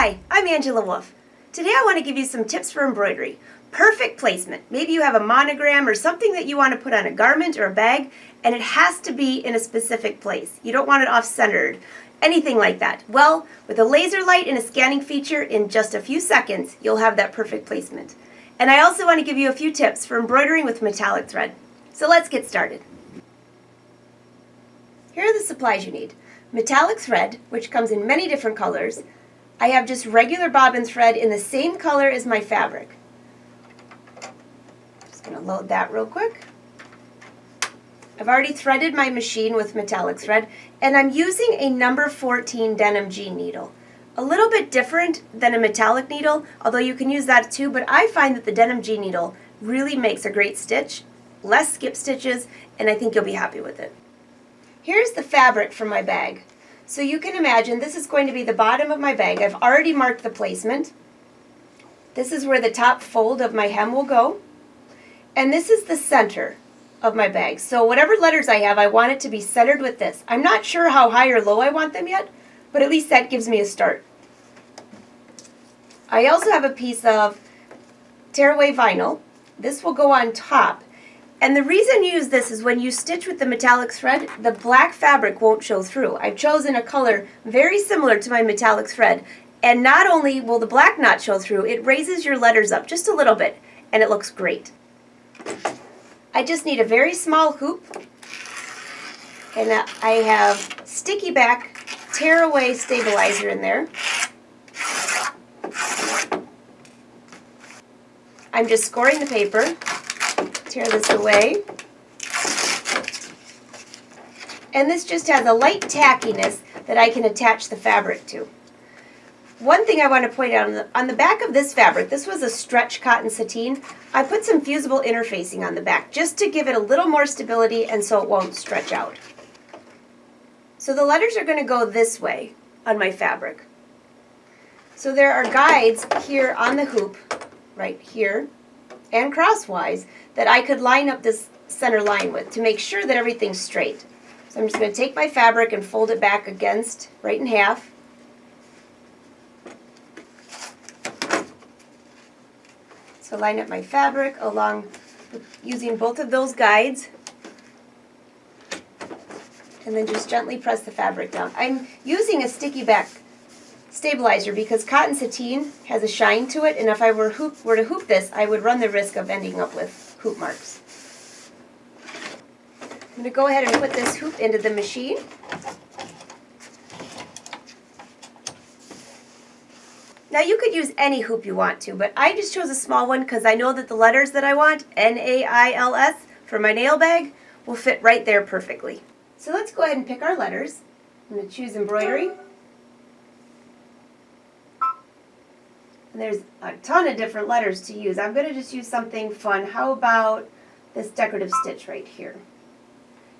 Hi, I'm Angela Wolf. Today I want to give you some tips for embroidery. Perfect placement. Maybe you have a monogram or something that you want to put on a garment or a bag, and it has to be in a specific place. You don't want it off-centered, anything like that. Well, with a laser light and a scanning feature, in just a few seconds, you'll have that perfect placement. And I also want to give you a few tips for embroidering with metallic thread. So let's get started. Here are the supplies you need. Metallic thread, which comes in many different colors. I have just regular bobbin thread in the same color as my fabric. Just going to load that real quick. I've already threaded my machine with metallic thread, and I'm using a number 14 denim G needle. A little bit different than a metallic needle, although you can use that too, but I find that the denim G needle really makes a great stitch, less skip stitches, and I think you'll be happy with it. Here's the fabric for my bag. So you can imagine this is going to be the bottom of my bag. I've already marked the placement. This is where the top fold of my hem will go. And this is the center of my bag. So whatever letters I have, I want it to be centered with this. I'm not sure how high or low I want them yet, but at least that gives me a start. I also have a piece of tearaway vinyl. This will go on top. And the reason you use this is when you stitch with the metallic thread, the black fabric won't show through. I've chosen a color very similar to my metallic thread. And not only will the black not show through, it raises your letters up just a little bit, and it looks great. I just need a very small hoop, and I have sticky back tearaway stabilizer in there. I'm just scoring the paper. Tear this away. And this just has a light tackiness that I can attach the fabric to. One thing I want to point out, on the back of this fabric, this was a stretch cotton sateen, I put some fusible interfacing on the back just to give it a little more stability and so it won't stretch out. So the letters are going to go this way on my fabric. So there are guides here on the hoop, right here, and crosswise, that I could line up this center line with to make sure that everything's straight. So I'm just going to take my fabric and fold it back against, right in half. So line up my fabric along using both of those guides. And then just gently press the fabric down. I'm using a sticky back stabilizer because cotton sateen has a shine to it, and if I were to hoop this, I would run the risk of ending up with hoop marks. I'm going to go ahead and put this hoop into the machine. Now you could use any hoop you want to, but I just chose a small one because I know that the letters that I want, N-A-I-L-S, for my nail bag, will fit right there perfectly. So let's go ahead and pick our letters. I'm going to choose embroidery. And there's a ton of different letters to use. I'm going to just use something fun. How about this decorative stitch right here?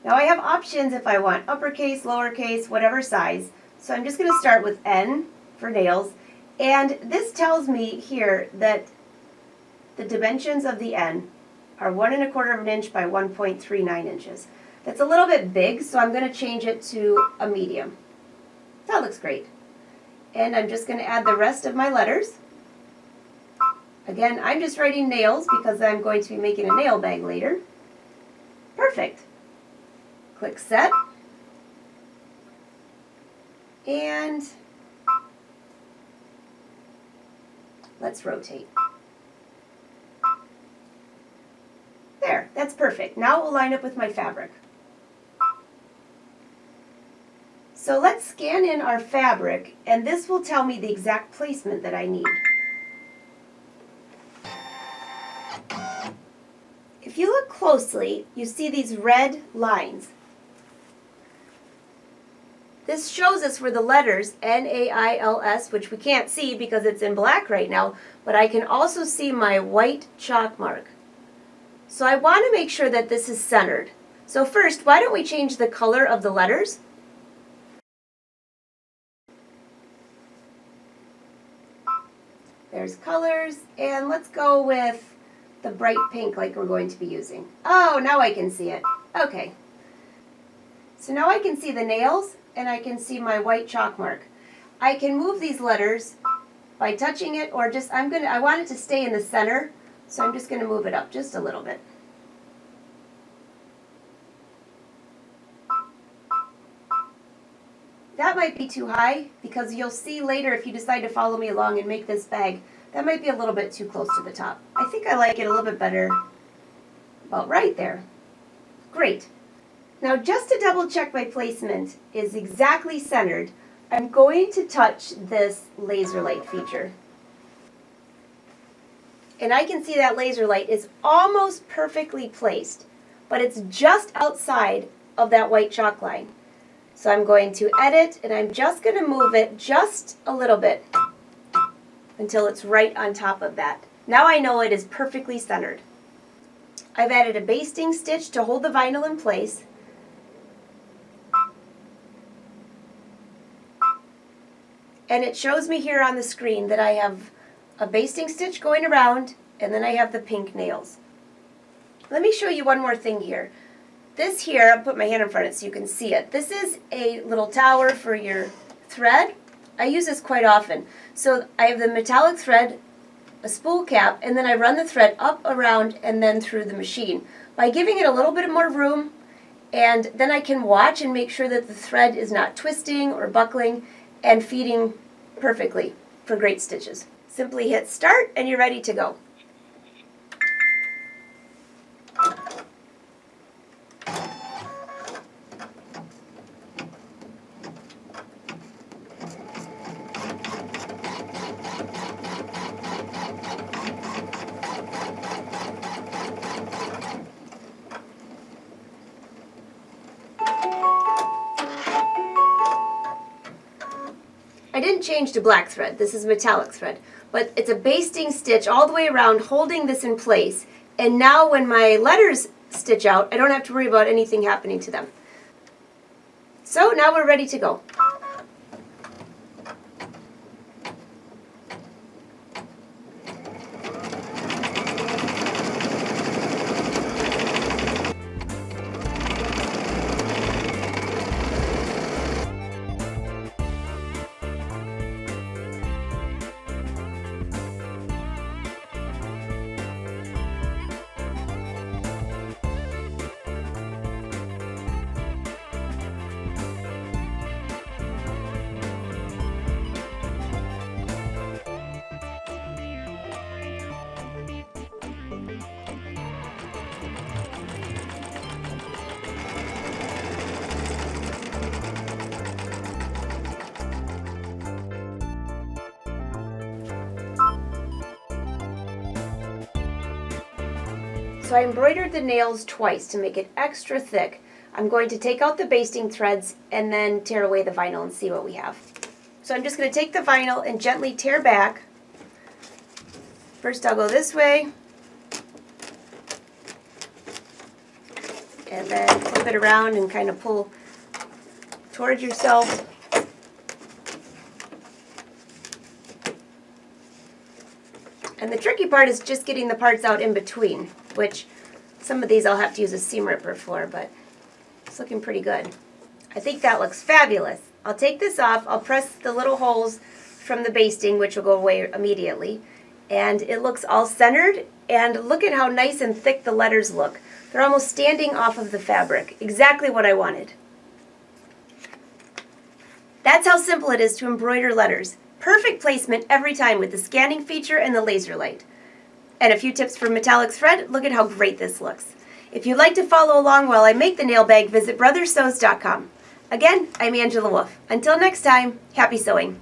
Now I have options if I want uppercase, lowercase, whatever size. So I'm just going to start with N for nails. And this tells me here that the dimensions of the N are 1 1/4 of an inch by 1.39 inches. That's a little bit big, so I'm going to change it to a medium. That looks great. And I'm just going to add the rest of my letters. Again, I'm just writing nails because I'm going to be making a nail bag later. Perfect. Click set. And let's rotate. There, that's perfect. Now it will line up with my fabric. So let's scan in our fabric, and this will tell me the exact placement that I need. If you look closely, you see these red lines. This shows us where the letters N-A-I-L-S, which we can't see because it's in black right now, but I can also see my white chalk mark. So I want to make sure that this is centered. So first, why don't we change the color of the letters? There's colors, and let's go with the bright pink like we're going to be using. Oh, now I can see it. Okay. So now I can see the nails and I can see my white chalk mark. I can move these letters by touching it, or just, I want it to stay in the center, so I'm just going to move it up just a little bit. That might be too high, because you'll see later if you decide to follow me along and make this bag, that might be a little bit too close to the top. I think I like it a little bit better about right there. Great. Now just to double check my placement is exactly centered, I'm going to touch this laser light feature. And I can see that laser light is almost perfectly placed, but it's just outside of that white chalk line. So I'm going to edit, and I'm just going to move it just a little bit until it's right on top of that. Now I know it is perfectly centered. I've added a basting stitch to hold the vinyl in place. And it shows me here on the screen that I have a basting stitch going around, and then I have the pink nails. Let me show you one more thing here. This here, I'll put my hand in front of it so you can see it. This is a little tower for your thread. I use this quite often. So I have the metallic thread, a spool cap, and then I run the thread up, around, and then through the machine. By giving it a little bit more room, and then I can watch and make sure that the thread is not twisting or buckling and feeding perfectly for great stitches. Simply hit start and you're ready to go. I didn't change to black thread, this is metallic thread, but it's a basting stitch all the way around holding this in place, and now when my letters stitch out, I don't have to worry about anything happening to them. So now we're ready to go. So I embroidered the nails twice to make it extra thick. I'm going to take out the basting threads and then tear away the vinyl and see what we have. So I'm just going to take the vinyl and gently tear back. First I'll go this way, and then flip it around and kind of pull towards yourself. And the tricky part is just getting the parts out in between, which some of these I'll have to use a seam ripper for, but it's looking pretty good. I think that looks fabulous. I'll take this off, I'll press the little holes from the basting, which will go away immediately, and it looks all centered, and look at how nice and thick the letters look. They're almost standing off of the fabric, exactly what I wanted. That's how simple it is to embroider letters. Perfect placement every time with the scanning feature and the laser light. And a few tips for metallic thread, look at how great this looks. If you'd like to follow along while I make the nail bag, visit brothersews.com. Again, I'm Angela Wolf. Until next time, happy sewing.